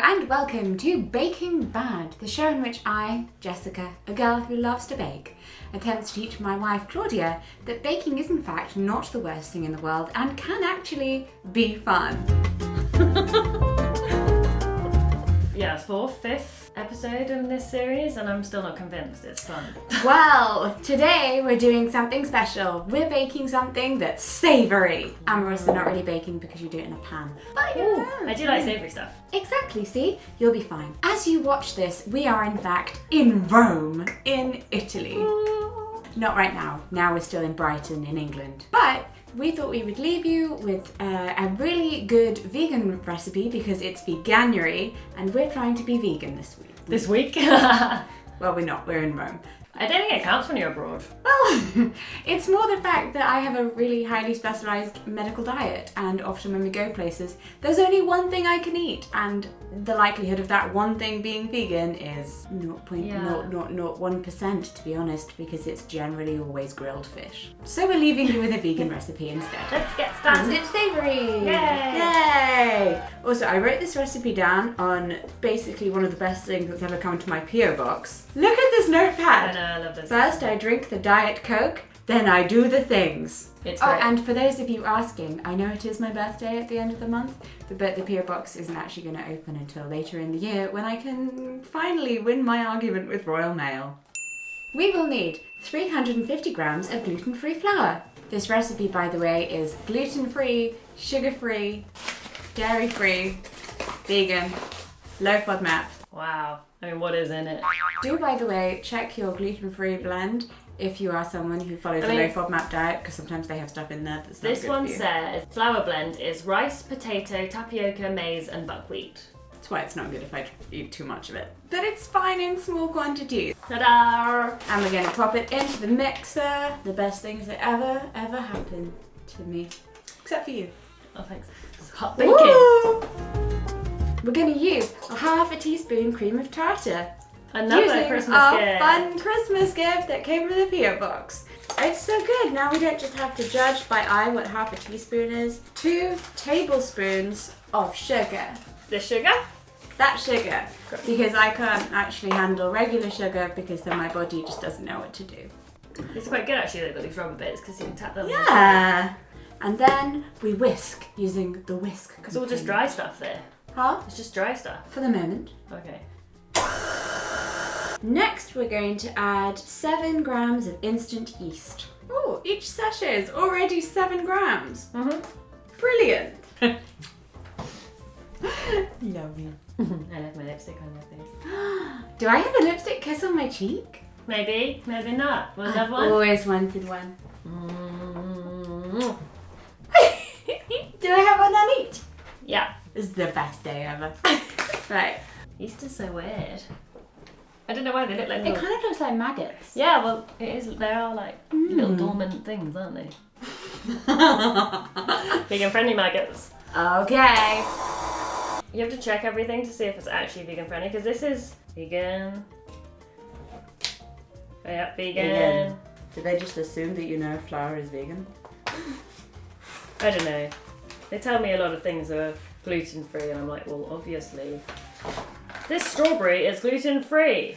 and welcome to Baking Bad, the show in which I, Jessica, a girl who loves to bake, attempts to teach my wife Claudia that baking is in fact not the worst thing in the world and can actually be fun. Yeah, it's 4th, 5th episode in this series and I'm still not convinced it's fun. Well, today we're doing something special. We're baking something that's savoury. And we're also not really baking because you do it in a pan. But I do like savoury stuff. Exactly, see? You'll be fine. As you watch this, we are in fact in Rome, in Italy. Not right now. Now we're still in Brighton, in England. But we thought we would leave you with a really good vegan recipe because it's veganuary and we're trying to be vegan this week. This week? Well, we're not. We're in Rome. I don't think it counts when you're abroad. Well, it's more the fact that I have a really highly specialised medical diet and often when we go places, there's only one thing I can eat and the likelihood of that one thing being vegan is 0.001% to be honest, because it's generally always grilled fish. So we're leaving you with a vegan recipe instead. Let's get started. And it's savoury! Yay! Yay! Also, I wrote this recipe down on basically one of the best things that's ever come to my PO box. Look at this notepad! I know, I love this. First I drink the Diet Coke, then I do the things. It's Oh, great. and for those of you asking, I know it is my birthday at the end of the month, but the PO box isn't actually going to open until later in the year when I can finally win my argument with Royal Mail. We will need 350 grams of gluten-free flour. This recipe, by the way, is gluten-free, sugar-free, dairy-free, vegan, low FODMAP. Wow. I mean, what is in it? Do, by the way, check your gluten-free blend if you are someone who follows a low FODMAP diet, because sometimes they have stuff in there that's not good for you. This one says flour blend is rice, potato, tapioca, maize and buckwheat. That's why it's not good if I eat too much of it. But it's fine in small quantities. Ta-da! And we're going to pop it into the mixer. The best things that ever happened to me. Except for you. Oh, thanks. It's hot baking. Woo! We're going to use a half a teaspoon cream of tartar. Another using Christmas our gift. fun Christmas gift that came with a PO box. It's so good. Now we don't just have to judge by eye what half a teaspoon is. 2 tablespoons of sugar. This sugar? That sugar. Because I can't actually handle regular sugar because then my body just doesn't know what to do. It's quite good actually, they've got these rubber bits because you can tap them. Yeah. And then we whisk using the whisk. It's all just dry stuff there. Huh? It's just dry stuff. For the moment. Okay. Next, we're going to add 7 grams of instant yeast. Oh, each sachet is already 7 grams. Mm-hmm. Brilliant. Lovely. I left my lipstick on my face. Do I have a lipstick kiss on my cheek? Maybe, maybe not. Want I've another one? always wanted one. Mm-hmm. Do I have one on each? Yeah. This is the best day ever. Right. Yeast is so weird. I don't know why they look like It little... kind of looks like maggots. Yeah, well, it is. They are like little dormant things, aren't they? Vegan-friendly maggots. Okay. You have to check everything to see if it's actually vegan-friendly, because this is vegan. Oh, yeah, vegan. Did they just assume that you know flour is vegan? I don't know. They tell me a lot of things are gluten-free, and I'm like, well, obviously. This strawberry is gluten-free.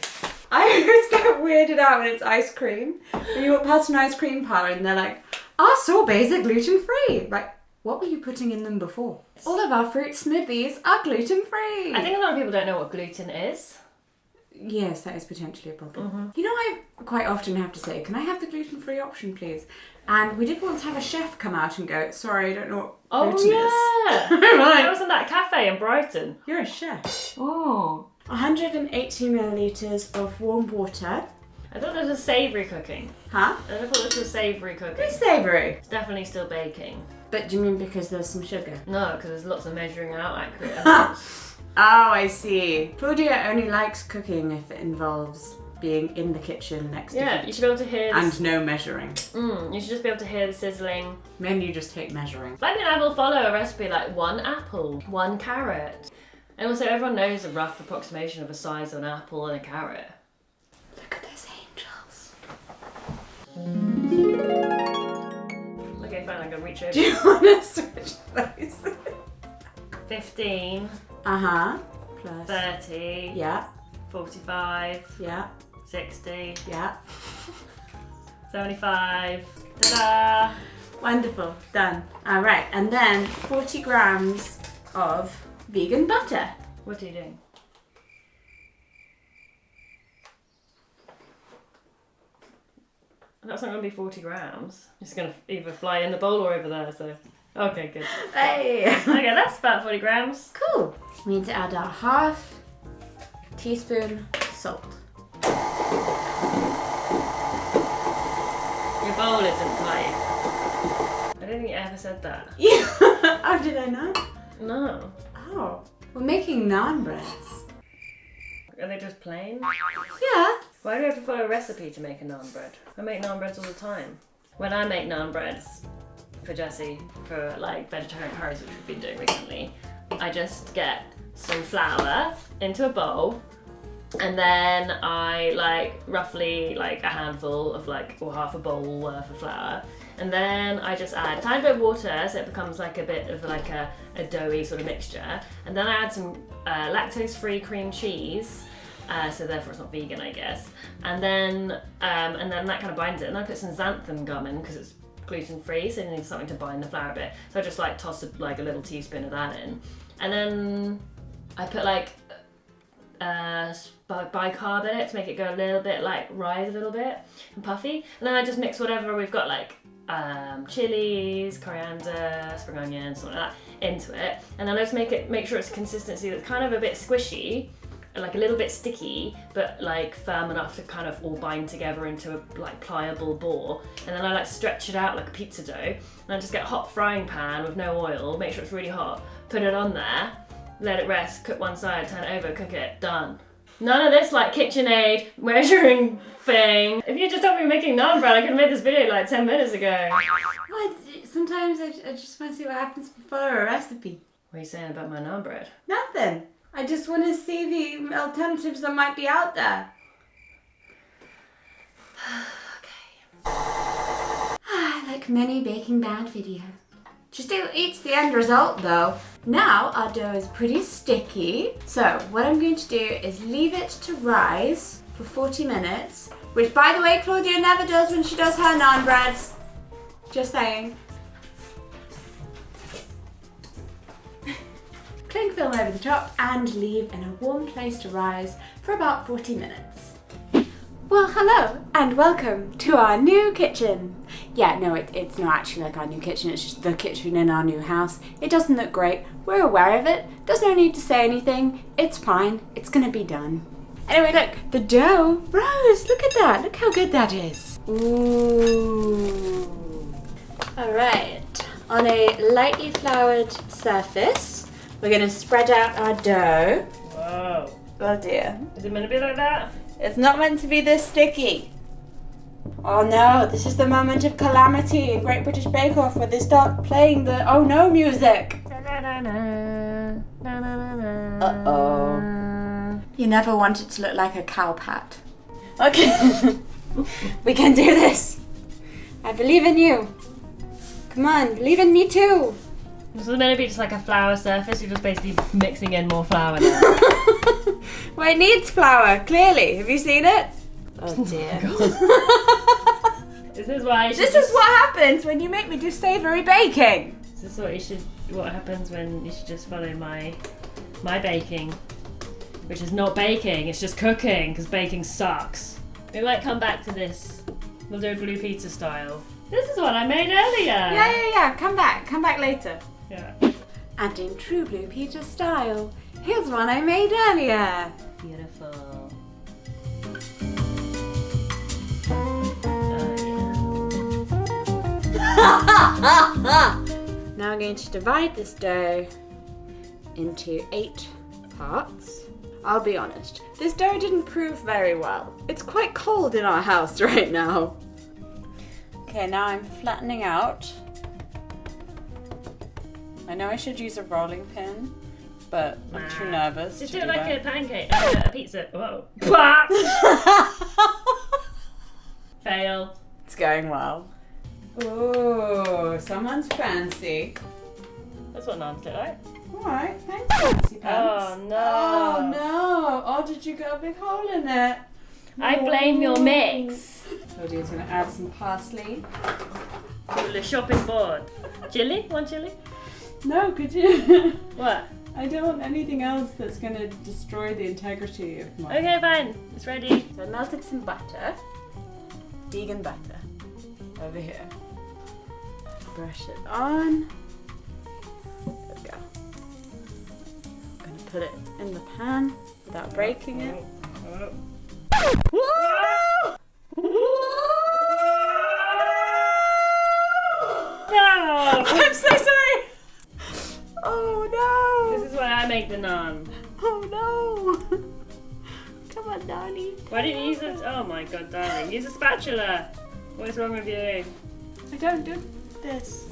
I always get weirded out when it's ice cream. When you walk past an ice cream parlour and they're like, our sorbets are gluten-free. Like, what were you putting in them before? All of our fruit smoothies are gluten-free. I think a lot of people don't know what gluten is. Yes, that is potentially a problem. Mm-hmm. You know, I quite often have to say, can I have the gluten-free option, please? And we did once have a chef come out and go, sorry, I don't know what gluten is. I was in that cafe in Brighton. You're a chef. Oh. 180 millilitres of warm water. I thought this was savoury cooking. Huh? I thought this was savoury cooking. It's savoury. It's definitely still baking. But do you mean because there's some sugar? No, because there's lots of measuring out accurate. Oh, I see. Claudia only likes cooking if it involves being in the kitchen next to Yeah, heat. you should be able to hear this. And no measuring. You should just be able to hear the sizzling. Maybe you just take measuring. I mean, I will follow a recipe like 1 apple, 1 carrot. And also everyone knows a rough approximation of a size of an apple and a carrot. Look at those angels. Okay, fine, I'm gonna reach over. Do you want to switch those? 15. Uh-huh. plus 30. Yeah. 45. Yeah. 60. Yeah. 75. Ta-da! Wonderful. Done. All right. And then 40 grams of vegan butter. What are you doing? That's not going to be 40 grams. It's going to either fly in the bowl or over there, so... Okay, good. Hey! Okay, that's about 40 grams. Cool. We need to add our half teaspoon salt. Your bowl isn't tight. I don't think you ever said that. Yeah. Oh, did I not? No. Oh. We're making naan breads. Are they just plain? Yeah. Why do we have to follow a recipe to make a naan bread? I make naan breads all the time. When I make naan breads for Jessie, for like vegetarian curries, which we've been doing recently, I just get some flour into a bowl, and then I like roughly like a handful of like, or half a bowl worth of flour, and then I just add a tiny bit of water so it becomes like a bit of like a doughy sort of mixture, and then I add some lactose-free cream cheese, so therefore it's not vegan, I guess, and then that kind of binds it, and I put some xanthan gum in because it's gluten-free, so you need something to bind the flour a bit, so I just like toss like a little teaspoon of that in, and then I put like bicarb in it to make it go a little bit, like rise a little bit and puffy, and then I just mix whatever we've got, like chilies, coriander, spring onions, something like that, into it, and then I just make sure it's a consistency that's kind of a bit squishy, like a little bit sticky, but like firm enough to kind of all bind together into a like pliable ball, and then I like stretch it out like a pizza dough, and I just get a hot frying pan with no oil, make sure it's really hot, put it on there, let it rest, cook one side, turn it over, cook it, done. None of this like KitchenAid measuring thing. If you just told me you're making naan bread, I could have made this video like 10 minutes ago. Well, sometimes I just want to see what happens if I follow a recipe. What are you saying about my naan bread? Nothing. I just want to see the alternatives that might be out there. Okay. Like many baking bad video. Just eats the end result though. Now our dough is pretty sticky. So what I'm going to do is leave it to rise for 40 minutes. Which, by the way, Claudia never does when she does her naan breads. Just saying. Cling film over the top and leave in a warm place to rise for about 40 minutes. Well, hello and welcome to our new kitchen. Yeah, no, it's not actually like our new kitchen, it's just the kitchen in our new house. It doesn't look great, we're aware of it, there's no need to say anything, it's fine, it's gonna be done. Anyway, look, the dough rose, look at that, look how good that is. Ooh. Alright, on a lightly floured surface, we're gonna spread out our dough. Whoa. Oh dear. Is it meant to be like that? It's not meant to be this sticky. Oh no, this is the moment of calamity in Great British Bake Off where they start playing the oh no music. Uh-oh. You never want it to look like a cow pat. Okay. We can do this. I believe in you. Come on, believe in me too. This is meant to be just like a flour surface, you're just basically mixing in more flour now. Well, it needs flour, clearly. Have you seen it? Oh dear. This is why This is what happens when you make me do savoury baking. This is what happens when you should just follow my baking. Which is not baking, it's just cooking, because baking sucks. We might come back to this. We'll do blue pizza style. This is what I made earlier. Yeah. Come back later. Yeah. And in true Blue Peter style, here's one I made earlier. Beautiful. Now I'm going to divide this dough into 8 parts. I'll be honest, this dough didn't prove very well. It's quite cold in our house right now. Okay, now I'm flattening out. I know I should use a rolling pin, but I'm too nervous. Just to do it like that. a pancake, a pizza. Whoa. Fail. It's going well. Ooh, someone's fancy. That's what naans look like. Alright, thanks, fancy pants. Oh no. Oh, did you get a big hole in it? I blame your mix. Claudia's going to add some parsley. To the shopping board. Chili? Want chili? No, could you? What? I don't want anything else that's going to destroy the integrity of my... Okay, fine. It's ready. So I melted some butter. Vegan butter. Over here. Brush it on. There we go. I'm going to put it in the pan without breaking it. Whoa! No! I'm so sorry! Oh no! This is why I make the naan. Oh no! Come on, Donnie. Why didn't you use it? Oh my god, darling. Use a spatula. What's wrong with you? I don't do this.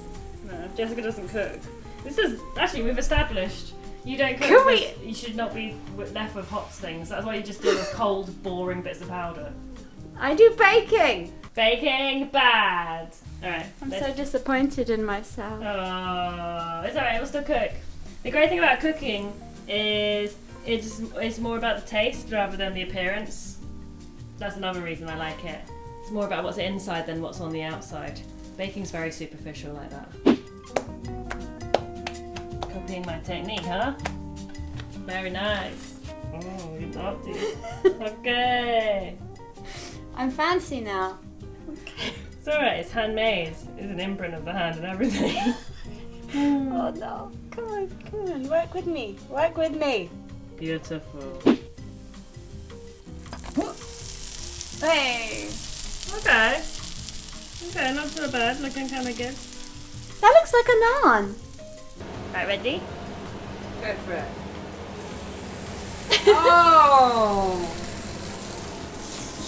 No, Jessica doesn't cook. This is, actually, we've established you don't cook. Can we- You should not be left with hot things. That's why you just deal with cold, boring bits of powder. I do baking! Baking bad. Alright. I'm so disappointed in myself. Oh, it's alright, we'll still cook. The great thing about cooking is it's more about the taste rather than the appearance. That's another reason I like it. It's more about what's inside than what's on the outside. Baking's very superficial like that. Copying my technique, huh? Very nice. Oh, you're naughty. Okay. I'm fancy now. It's alright, it's handmade. It's an imprint of the hand and everything. Oh no. Come on. Work with me. Work with me. Beautiful. Hey. Okay. Okay, not so bad. Looking kind of good. That looks like a naan. Right, ready? Go for it. Oh.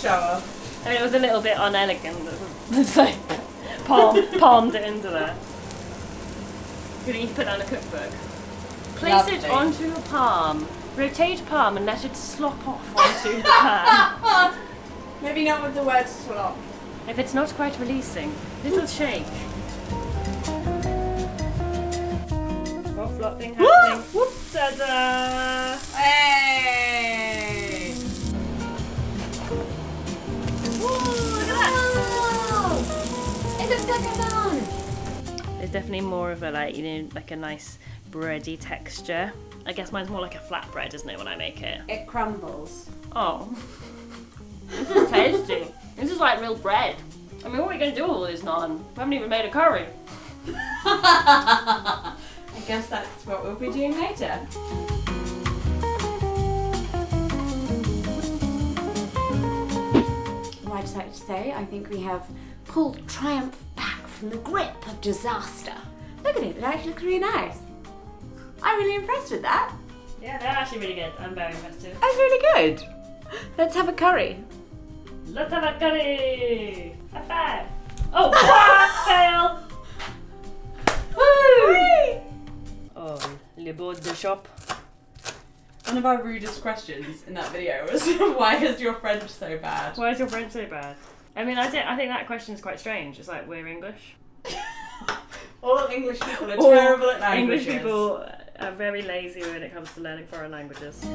Shower. I mean, it was a little bit unelegant. It's like palmed it into there. You need to put down a cookbook. Place it Lovely. onto a palm. Rotate palm and let it slop off onto the pan. Maybe not with the word slop. If it's not quite releasing, little shake. What flopping happening? Whoop! Ta-da! Hey! Look at that! It looks like a naan. There's definitely more of a like a nice bready texture. I guess mine's more like a flatbread, isn't it, when I make it? It crumbles. Oh. This is tasty. This is like real bread. I mean, what are we going to do with all this naan? We haven't even made a curry. I guess that's what we'll be doing later. Well, I'd just like to say, I think we have pulled triumph back from the grip of disaster. Look at it, it actually looks really nice. I'm really impressed with that. Yeah, they're actually really good. I'm very impressed too. That's really good. Let's have a curry. Let's have a curry! High five! Oh, what? Fail! Woo! Oh, le beau de shop. One of our rudest questions in that video was, why is your French so bad? Why is your French so bad? I mean, I think that question's quite strange. It's like, we're English. All English people are All terrible at languages. English people are very lazy when it comes to learning foreign languages.